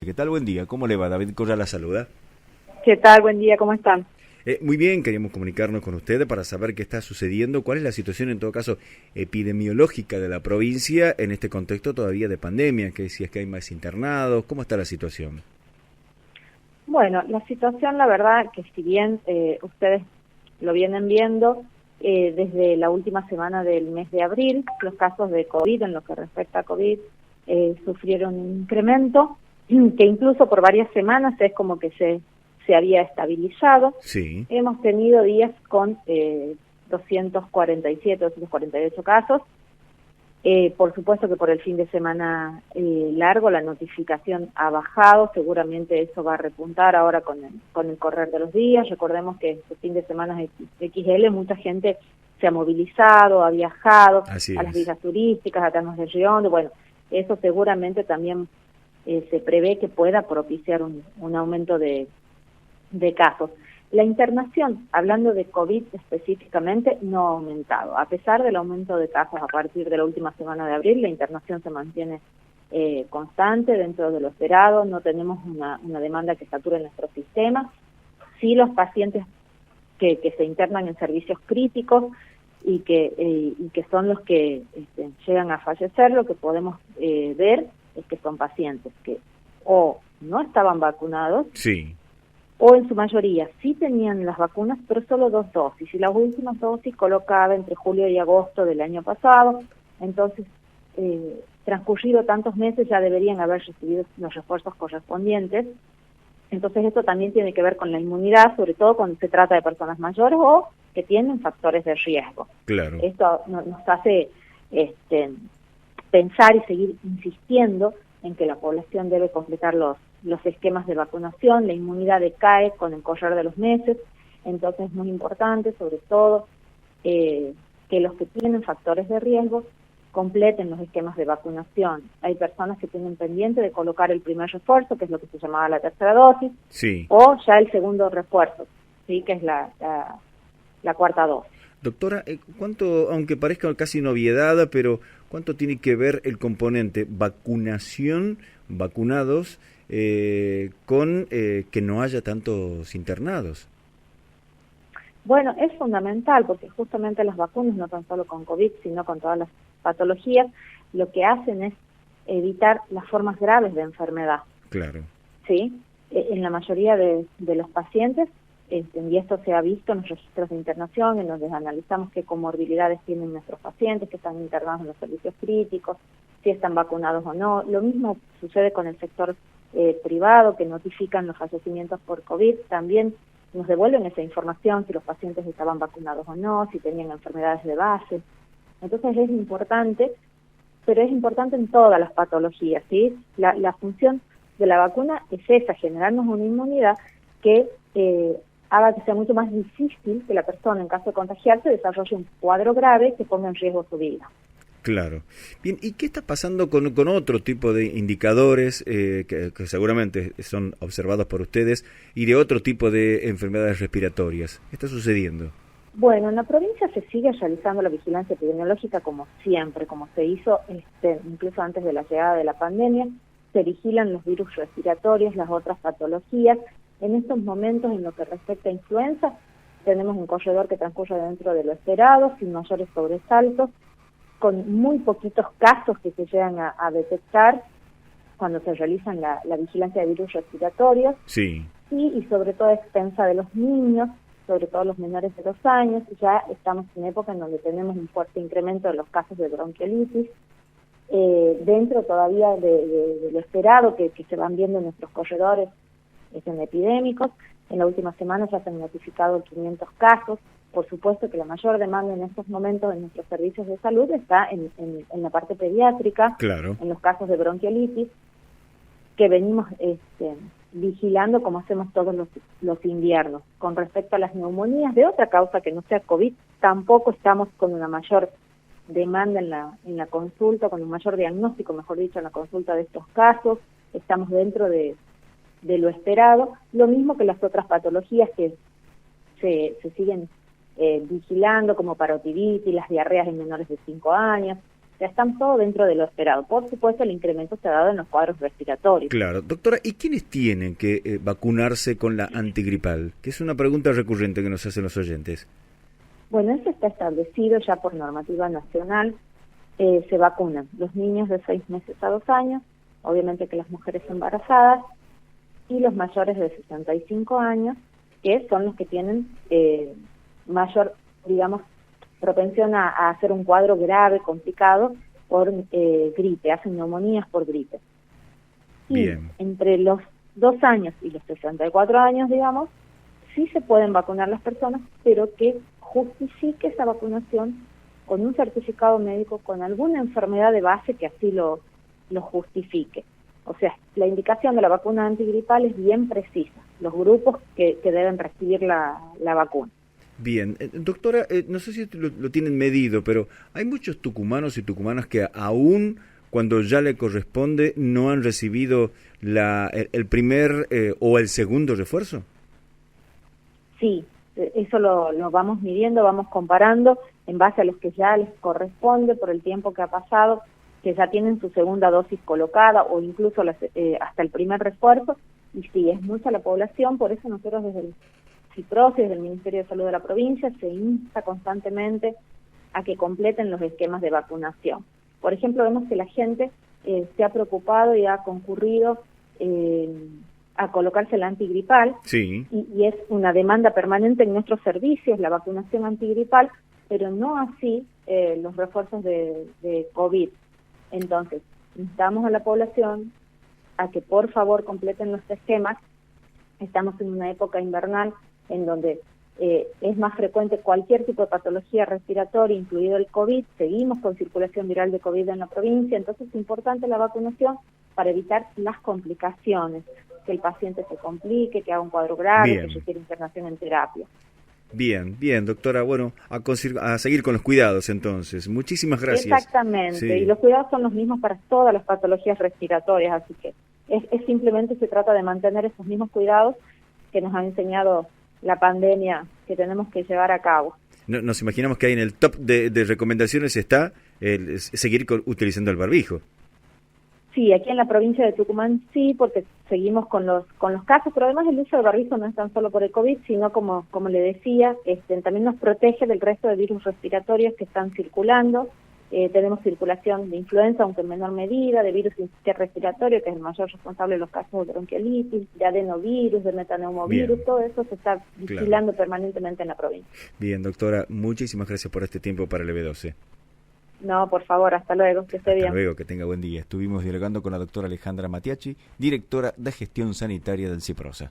¿Qué tal? Buen día. ¿Cómo le va? David Corral la saluda. ¿Qué tal? Buen día, ¿cómo están? Muy bien, queríamos comunicarnos con ustedes para saber qué está sucediendo, cuál es la situación en todo caso epidemiológica de la provincia en este contexto todavía de pandemia, que si es que hay más internados, ¿cómo está la situación? Bueno, la situación, la verdad, que si bien ustedes lo vienen viendo, desde la última semana del mes de abril, los casos de COVID, en lo que respecta a COVID, sufrieron un incremento que incluso por varias semanas es como que se había estabilizado. Sí. Hemos tenido días con 247, 248 casos. Por supuesto que por el fin de semana largo la notificación ha bajado, seguramente eso va a repuntar ahora con el correr de los días. Recordemos que este fin de semana XL mucha gente se ha movilizado, ha viajado Así a las es. villas turísticas, a Termas de Riondo. Bueno, eso seguramente también se prevé que pueda propiciar un aumento de casos. La internación, hablando de COVID específicamente, no ha aumentado. A pesar del aumento de casos a partir de la última semana de abril, la internación se mantiene constante dentro de lo esperado. No tenemos una demanda que sature nuestro sistema. Sí, los pacientes que se internan en servicios críticos y que son los que llegan a fallecer, lo que podemos ver es que son pacientes que o no estaban vacunados, Sí. o en su mayoría sí tenían las vacunas, pero solo 2 dosis, y las últimas dosis colocaba entre julio y agosto del año pasado. Entonces, transcurrido tantos meses, ya deberían haber recibido los refuerzos correspondientes. Entonces, esto también tiene que ver con la inmunidad, sobre todo cuando se trata de personas mayores o que tienen factores de riesgo. Claro. Esto nos hace pensar y seguir insistiendo en que la población debe completar los esquemas de vacunación. La inmunidad decae con el correr de los meses, entonces es muy importante, sobre todo, que los que tienen factores de riesgo completen los esquemas de vacunación. Hay personas que tienen pendiente de colocar el primer refuerzo, que es lo que se llamaba la tercera dosis, Sí. o ya el segundo refuerzo, sí, que es la cuarta dosis. Doctora, ¿cuánto, aunque parezca casi novedad, pero cuánto tiene que ver el componente vacunación, vacunados, con que no haya tantos internados? Bueno, es fundamental porque justamente las vacunas, no tan solo con COVID, sino con todas las patologías, lo que hacen es evitar las formas graves de enfermedad. Claro. ¿Sí? En la mayoría de los pacientes, y esto se ha visto en los registros de internación, en donde analizamos qué comorbilidades tienen nuestros pacientes, que están internados en los servicios críticos, si están vacunados o no. Lo mismo sucede con el sector privado, que notifican los fallecimientos por COVID. También nos devuelven esa información, si los pacientes estaban vacunados o no, si tenían enfermedades de base. Entonces es importante, pero es importante en todas las patologías, ¿sí? La función de la vacuna es esa, generarnos una inmunidad que haga que sea mucho más difícil que la persona, en caso de contagiarse, desarrolle un cuadro grave que ponga en riesgo su vida. Claro. Bien, ¿y qué está pasando con otro tipo de indicadores que seguramente son observados por ustedes y de otro tipo de enfermedades respiratorias? ¿Qué está sucediendo? Bueno, en la provincia se sigue realizando la vigilancia epidemiológica como siempre, como se hizo incluso antes de la llegada de la pandemia. Se vigilan los virus respiratorios, las otras patologías. En estos momentos, en lo que respecta a influenza, tenemos un corredor que transcurre dentro de lo esperado, sin mayores sobresaltos, con muy poquitos casos que se llegan a detectar cuando se realizan la vigilancia de virus respiratorios. Sí. Y sobre todo a expensa de los niños, sobre todo los menores de 2 años. Ya estamos en época en donde tenemos un fuerte incremento de los casos de bronquiolitis, dentro todavía de lo esperado que se van viendo en nuestros corredores epidémicos. En la última semana ya se han notificado 500 casos. Por supuesto que la mayor demanda en estos momentos en nuestros servicios de salud está en la parte pediátrica, Claro. en los casos de bronquiolitis, que venimos vigilando como hacemos todos los inviernos. Con respecto a las neumonías de otra causa que no sea COVID, tampoco estamos con una mayor demanda en la consulta, con un mayor diagnóstico, mejor dicho, en la consulta de estos casos. Estamos dentro de lo esperado, lo mismo que las otras patologías que se siguen vigilando, como parotiditis, las diarreas en menores de 5 años. O sea, están todo dentro de lo esperado. Por supuesto, el incremento se ha dado en los cuadros respiratorios. Claro. Doctora, ¿y quiénes tienen que vacunarse con la antigripal? Que es una pregunta recurrente que nos hacen los oyentes. Bueno, eso está establecido ya por normativa nacional. Se vacunan los niños de 6 meses a 2 años, obviamente que las mujeres embarazadas, y los mayores de 65 años, que son los que tienen mayor, digamos, propensión a hacer un cuadro grave, complicado, por gripe, hacen neumonías por gripe. Y Bien. entre los 2 años y los 64 años, digamos, sí se pueden vacunar las personas, pero que justifique esa vacunación con un certificado médico, con alguna enfermedad de base que así lo justifique. O sea, la indicación de la vacuna antigripal es bien precisa, los grupos que deben recibir la vacuna. Bien. Doctora, no sé si lo tienen medido, pero hay muchos tucumanos y tucumanas que aún cuando ya le corresponde no han recibido el primer o el segundo refuerzo. Sí, eso lo vamos midiendo, vamos comparando en base a los que ya les corresponde por el tiempo que ha pasado, que ya tienen su segunda dosis colocada o incluso hasta el primer refuerzo, y sí, es mucha la población, por eso nosotros desde el CIPROSI, desde el Ministerio de Salud de la provincia, se insta constantemente a que completen los esquemas de vacunación. Por ejemplo, vemos que la gente se ha preocupado y ha concurrido a colocarse la antigripal, Sí. y es una demanda permanente en nuestros servicios, la vacunación antigripal, pero no así los refuerzos de COVID. Entonces, instamos a la población a que por favor completen los esquemas. Estamos en una época invernal en donde es más frecuente cualquier tipo de patología respiratoria, incluido el COVID. Seguimos con circulación viral de COVID en la provincia, entonces es importante la vacunación para evitar las complicaciones, que el paciente se complique, que haga un cuadro grave, Bien. que requiera internación en terapia. Bien, bien, doctora. Bueno, a seguir con los cuidados entonces. Muchísimas gracias. Exactamente, Sí. y los cuidados son los mismos para todas las patologías respiratorias, así que es simplemente se trata de mantener esos mismos cuidados que nos ha enseñado la pandemia que tenemos que llevar a cabo. Nos imaginamos que ahí en el top de recomendaciones está seguir utilizando el barbijo. Sí, aquí en la provincia de Tucumán sí, porque seguimos con los casos, pero además el uso del barbijo no es tan solo por el COVID, sino como le decía, también nos protege del resto de virus respiratorios que están circulando. Tenemos circulación de influenza, aunque en menor medida, de virus respiratorio, que es el mayor responsable de los casos de bronquiolitis, de adenovirus, de metaneumovirus. Bien. Todo eso se está vigilando permanentemente en la provincia. Bien, doctora, muchísimas gracias por este tiempo para el EB12. No, por favor, hasta luego, que esté bien. Hasta luego, que tenga buen día. Estuvimos dialogando con la doctora Alejandra Matiachi, directora de Gestión Sanitaria del CIPROSA.